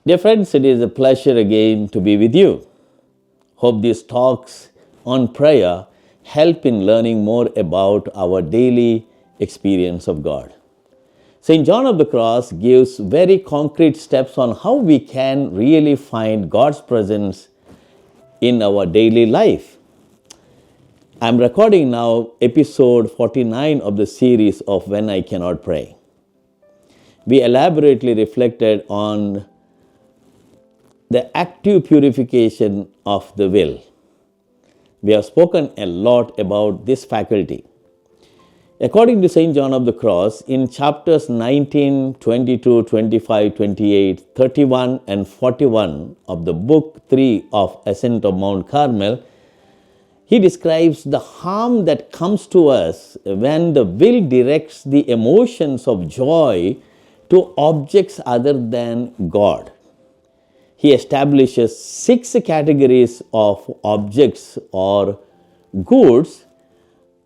Dear friends, it is a pleasure again to be with you. Hope these talks on prayer help in learning more about our daily experience of God. St. John of the Cross gives very concrete steps on how we can really find God's presence in our daily life. I'm recording now episode 49 of the series of When I Cannot Pray. We elaborately reflected on the active purification of the will. We have spoken a lot about this faculty. According to St. John of the Cross, in chapters 19, 22, 25, 28, 31 and 41 of the book 3 of Ascent of Mount Carmel, he describes the harm that comes to us when the will directs the emotions of joy to objects other than God. He establishes 6 categories of objects or goods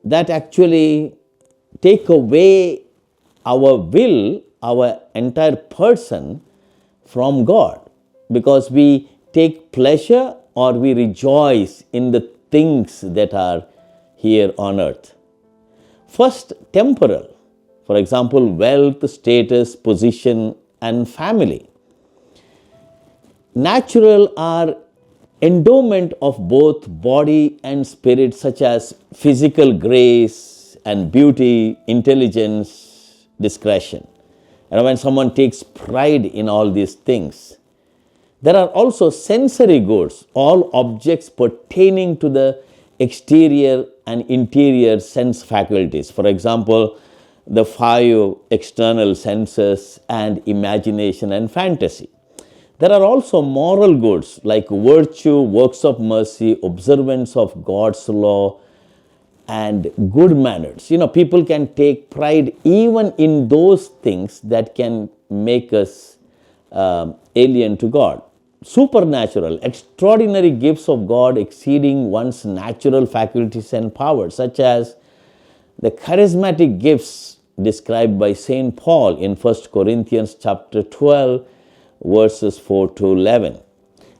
that actually take away our will, our entire person from God, because we take pleasure or we rejoice in the things that are here on earth. First, temporal. For example, wealth, status, position, and family. Natural are endowment of both body and spirit, such as physical grace and beauty, intelligence, discretion. And when someone takes pride in all these things, there are also sensory goods, all objects pertaining to the exterior and interior sense faculties. For example, the 5 external senses and imagination and fantasy. There are also moral goods like virtue, works of mercy, observance of God's law, and good manners. People can take pride even in those things that can make us alien to God. Supernatural, extraordinary gifts of God exceeding one's natural faculties and powers, such as the charismatic gifts described by St. Paul in 1 Corinthians chapter 12, verses 4 to 11.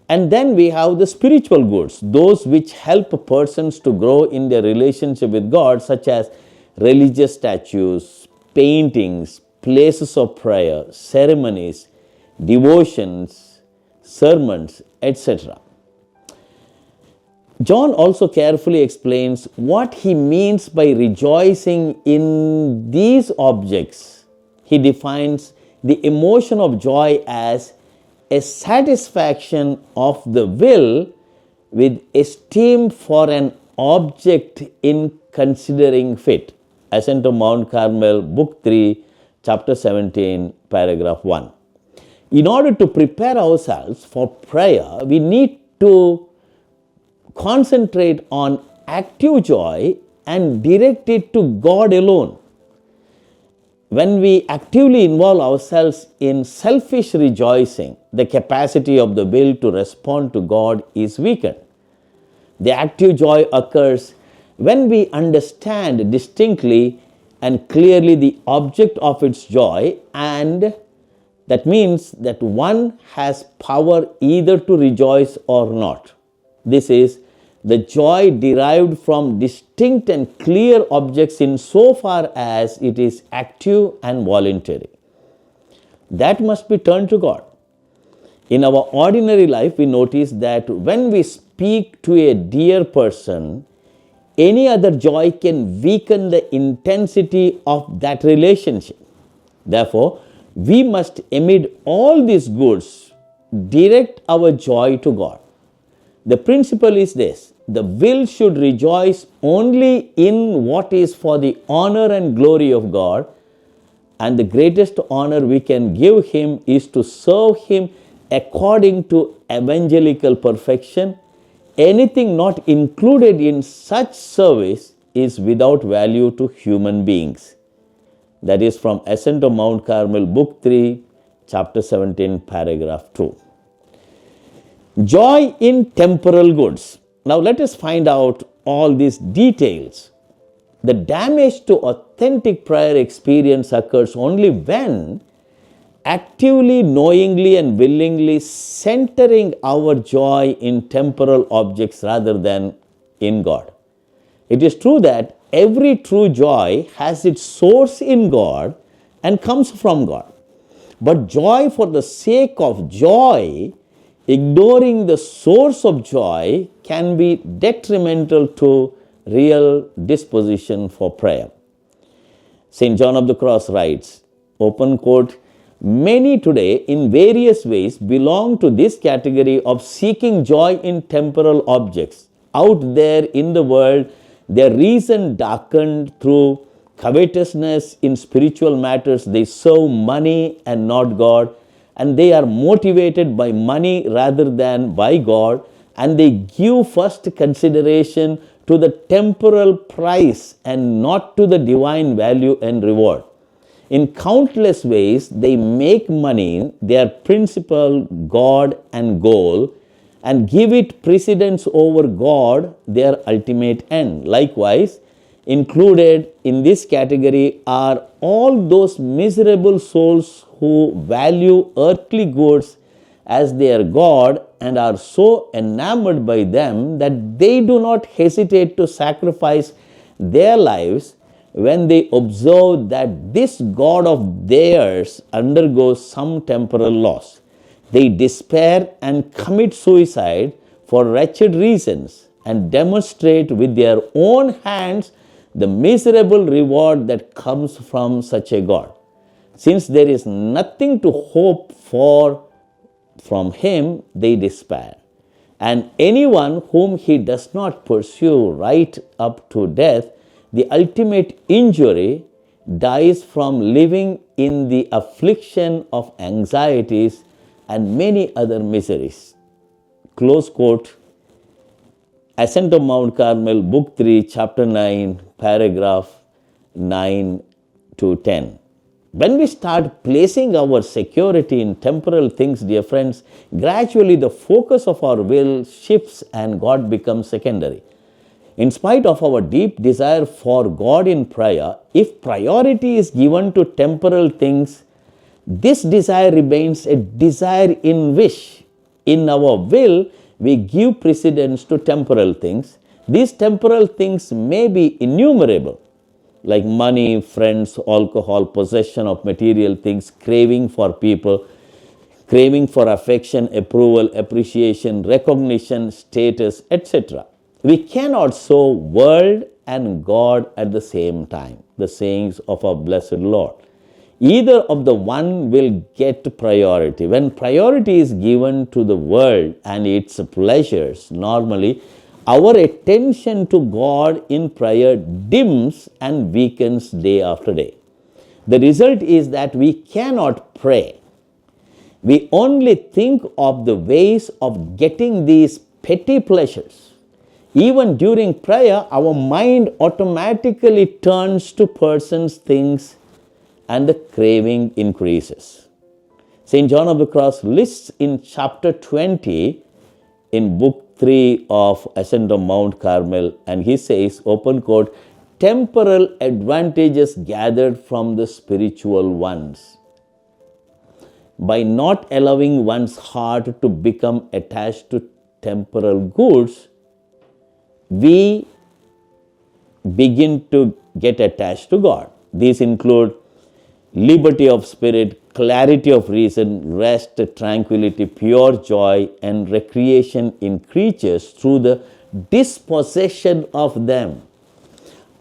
And then we have the spiritual goods, those which help persons to grow in their relationship with God, such as religious statues, paintings, places of prayer, ceremonies, devotions, sermons, etc. John also carefully explains what he means by rejoicing in these objects. He defines the emotion of joy as a satisfaction of the will with esteem for an object in considering fit. Ascent of Mount Carmel, Book 3, Chapter 17, Paragraph 1. In order to prepare ourselves for prayer, we need to concentrate on active joy and direct it to God alone. When we actively involve ourselves in selfish rejoicing, the capacity of the will to respond to God is weakened. The active joy occurs when we understand distinctly and clearly the object of its joy, and that means that one has power either to rejoice or not. This is the joy derived from distinct and clear objects insofar as it is active and voluntary. That must be turned to God. In our ordinary life, we notice that when we speak to a dear person, any other joy can weaken the intensity of that relationship. Therefore, we must, amid all these goods, direct our joy to God. The principle is this: the will should rejoice only in what is for the honor and glory of God, and the greatest honor we can give Him is to serve Him according to evangelical perfection. Anything not included in such service is without value to human beings. That is from Ascent of Mount Carmel, Book 3, Chapter 17, Paragraph 2. Joy in temporal goods. Now let us find out all these details. The damage to authentic prayer experience occurs only when actively, knowingly, and willingly centering our joy in temporal objects rather than in God. It is true that every true joy has its source in God and comes from God. But joy for the sake of joy, ignoring the source of joy, can be detrimental to real disposition for prayer. St. John of the Cross writes, open quote, many today in various ways belong to this category of seeking joy in temporal objects. Out there in the world, their reason darkened through covetousness in spiritual matters. They serve money and not God, and they are motivated by money rather than by God, and they give first consideration to the temporal price and not to the divine value and reward. In countless ways, they make money their principal God and goal and give it precedence over God, their ultimate end. Likewise, included in this category are all those miserable souls who value earthly goods as their God and are so enamored by them that they do not hesitate to sacrifice their lives when they observe that this God of theirs undergoes some temporal loss. They despair and commit suicide for wretched reasons and demonstrate with their own hands the miserable reward that comes from such a God. Since there is nothing to hope for from him, they despair. And anyone whom he does not pursue right up to death, the ultimate injury, dies from living in the affliction of anxieties and many other miseries. Close quote. Ascent of Mount Carmel, Book 3, Chapter 9, paragraph 9 to 10. When we start placing our security in temporal things, dear friends, gradually the focus of our will shifts and God becomes secondary. In spite of our deep desire for God in prayer, if priority is given to temporal things, this desire remains a desire in wish. In our will, we give precedence to temporal things. These temporal things may be innumerable, like money, friends, alcohol, possession of material things, craving for people, craving for affection, approval, appreciation, recognition, status, etc. We cannot serve world and God at the same time. The sayings of our blessed Lord. Either of the one will get priority. When priority is given to the world and its pleasures, normally our attention to God in prayer dims and weakens day after day. The result is that we cannot pray. We only think of the ways of getting these petty pleasures. Even during prayer, our mind automatically turns to persons, things, and the craving increases. St. John of the Cross lists in chapter 20 in book 3 of Ascent of Mount Carmel, and he says, open quote, temporal advantages gathered from the spiritual ones. By not allowing one's heart to become attached to temporal goods, we begin to get attached to God. These include liberty of spirit, clarity of reason, rest, tranquility, pure joy, and recreation in creatures through the dispossession of them.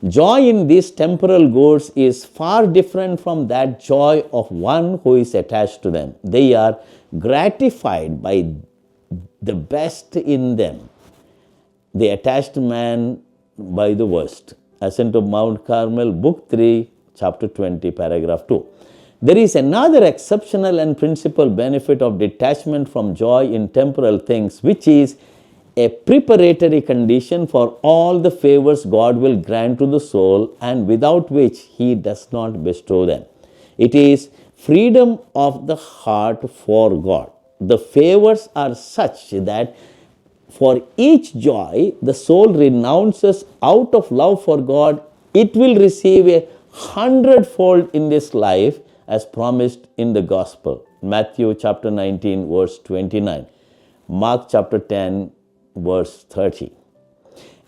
Joy in these temporal goods is far different from that joy of one who is attached to them. They are gratified by the best in them. The attached man by the worst. Ascent of Mount Carmel, Book 3, Chapter 20, paragraph 2. There is another exceptional and principal benefit of detachment from joy in temporal things, which is a preparatory condition for all the favors God will grant to the soul and without which He does not bestow them. It is freedom of the heart for God. The favors are such that for each joy the soul renounces out of love for God, it will receive a 100-fold in this life as promised in the gospel. Matthew chapter 19 verse 29. Mark chapter 10 verse 30.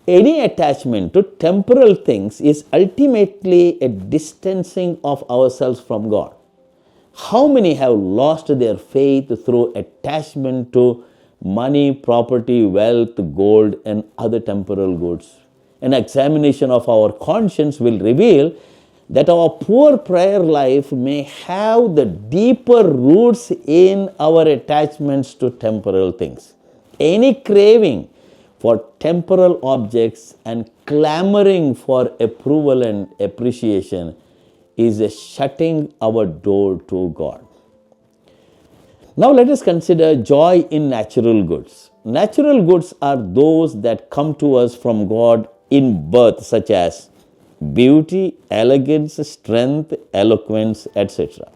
Any attachment to temporal things is ultimately a distancing of ourselves from God. How many have lost their faith through attachment to money, property, wealth, gold, and other temporal goods? An examination of our conscience will reveal that our poor prayer life may have the deeper roots in our attachments to temporal things. Any craving for temporal objects and clamoring for approval and appreciation is a shutting our door to God. Now let us consider joy in natural goods. Natural goods are those that come to us from God in birth, such as beauty, elegance, strength, eloquence, etc.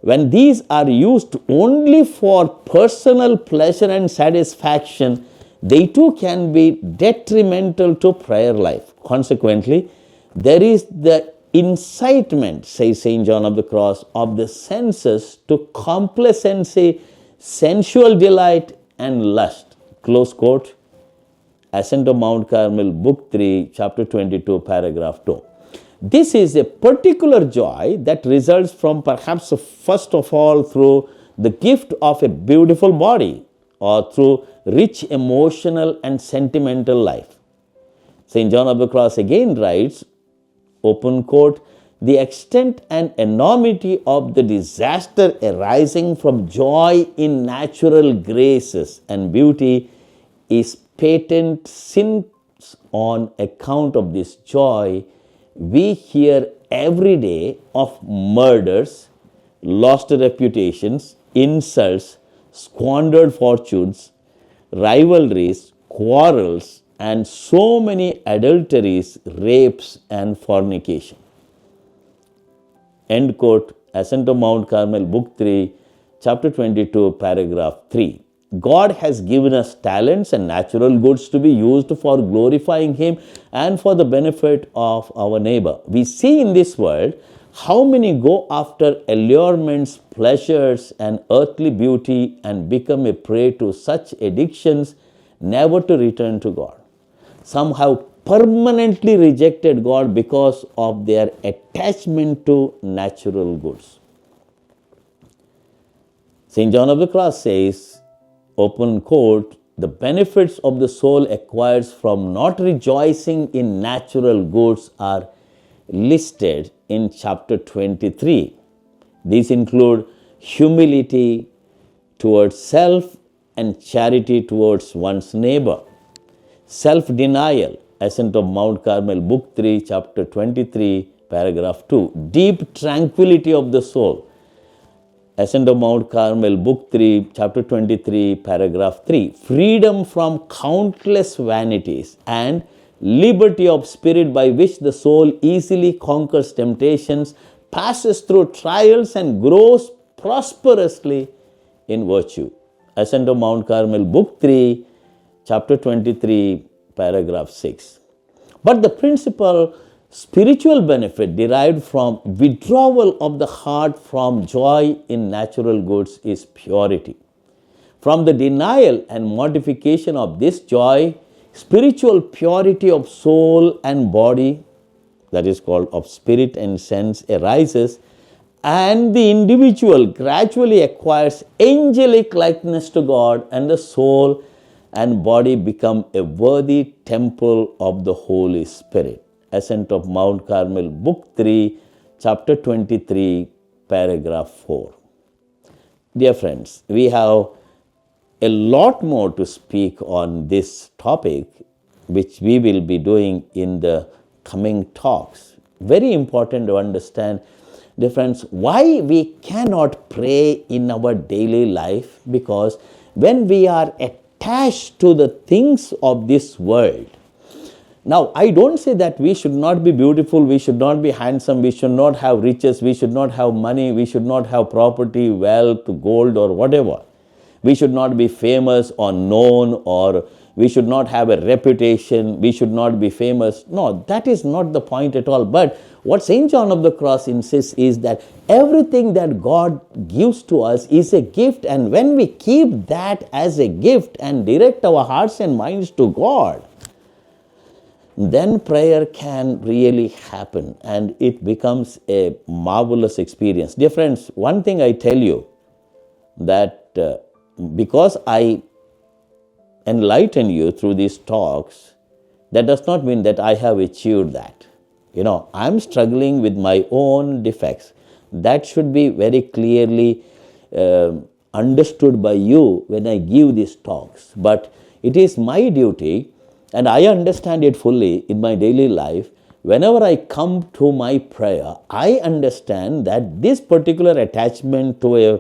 When these are used only for personal pleasure and satisfaction, they too can be detrimental to prayer life. Consequently, there is the incitement, says St. John of the Cross, of the senses to complacency, sensual delight, and lust. Close quote. Ascent of Mount Carmel, Book 3, Chapter 22, Paragraph 2. This is a particular joy that results from perhaps first of all through the gift of a beautiful body or through rich emotional and sentimental life. St. John of the Cross again writes, open quote, the extent and enormity of the disaster arising from joy in natural graces and beauty is patent, since on account of this joy we hear every day of murders, lost reputations, insults, squandered fortunes, rivalries, quarrels, and so many adulteries, rapes, and fornication. End quote. Ascent of Mount Carmel, Book 3, Chapter 22, Paragraph 3. God has given us talents and natural goods to be used for glorifying Him and for the benefit of our neighbor. We see in this world how many go after allurements, pleasures, and earthly beauty and become a prey to such addictions, never to return to God. Some have permanently rejected God because of their attachment to natural goods. St. John of the Cross says, open quote, the benefits of the soul acquires from not rejoicing in natural goods are listed in chapter 23. These include humility towards self and charity towards one's neighbor. Self-denial, Ascent of Mount Carmel, Book 3, Chapter 23, Paragraph 2. Deep tranquility of the soul, Ascent of Mount Carmel, Book 3, Chapter 23, Paragraph 3. Freedom from countless vanities and liberty of spirit by which the soul easily conquers temptations, passes through trials, and grows prosperously in virtue. Ascent of Mount Carmel, Book 3, Chapter 23, Paragraph 6. But the principal spiritual benefit derived from withdrawal of the heart from joy in natural goods is purity. From the denial and mortification of this joy, spiritual purity of soul and body, that is called of spirit and sense, arises, and the individual gradually acquires angelic likeness to God, and the soul and body become a worthy temple of the Holy Spirit. Ascent of Mount Carmel, Book 3, Chapter 23, Paragraph 4. Dear friends, we have a lot more to speak on this topic, which we will be doing in the coming talks. Very important to understand, dear friends, why we cannot pray in our daily life, because when we are attached to the things of this world. Now, I don't say that we should not be beautiful, we should not be handsome, we should not have riches, we should not have money, we should not have property, wealth, gold, or whatever. We should not be famous or known, or we should not have a reputation, we should not be famous. No, that is not the point at all. But What St. John of the Cross insists is that everything that God gives to us is a gift, and when we keep that as a gift and direct our hearts and minds to God, then prayer can really happen and it becomes a marvelous experience. Dear friends, one thing I tell you, that because I enlighten you through these talks, that does not mean that I have achieved that. I'm struggling with my own defects. That should be very clearly understood by you when I give these talks. But it is my duty, and I understand it fully in my daily life. Whenever I come to my prayer, I understand that this particular attachment to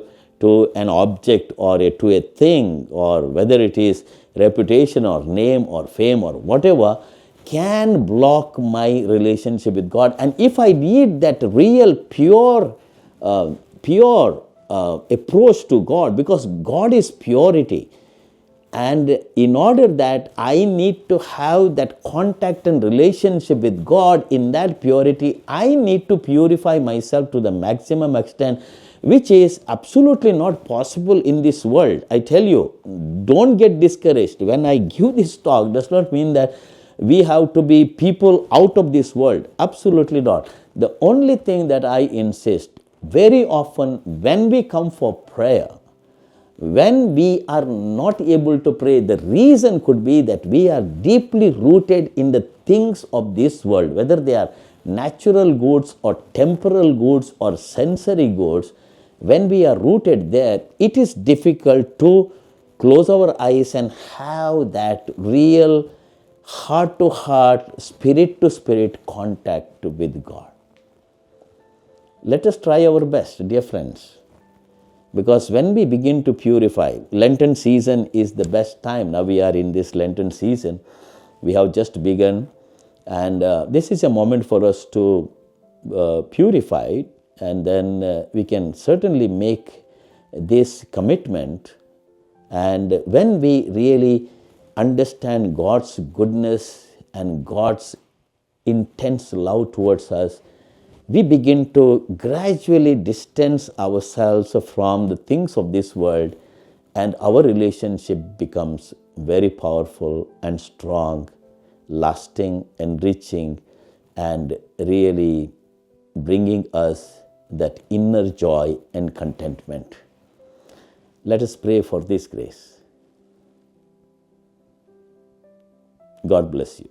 an object or to a thing, or whether it is reputation or name or fame or whatever, can block my relationship with God. And if I need that real pure approach to God, because God is purity, and in order that I need to have that contact and relationship with God in that purity, I need to purify myself to the maximum extent, which is absolutely not possible in this world. I tell you, don't get discouraged. When I give this talk, does not mean that we have to be people out of this world. Absolutely not. The only thing that I insist, very often when we come for prayer, when we are not able to pray, the reason could be that we are deeply rooted in the things of this world, whether they are natural goods or temporal goods or sensory goods. When we are rooted there, it is difficult to close our eyes and have that real heart to heart, spirit to spirit contact with God. Let us try our best, dear friends. Because when we begin to purify, Lenten season is the best time. Now we are in this Lenten season. We have just begun, and this is a moment for us to purify, and then we can certainly make this commitment. And when we really understand God's goodness and God's intense love towards us, we begin to gradually distance ourselves from the things of this world, and our relationship becomes very powerful and strong, lasting, enriching, and really bringing us that inner joy and contentment. Let us pray for this grace. God bless you.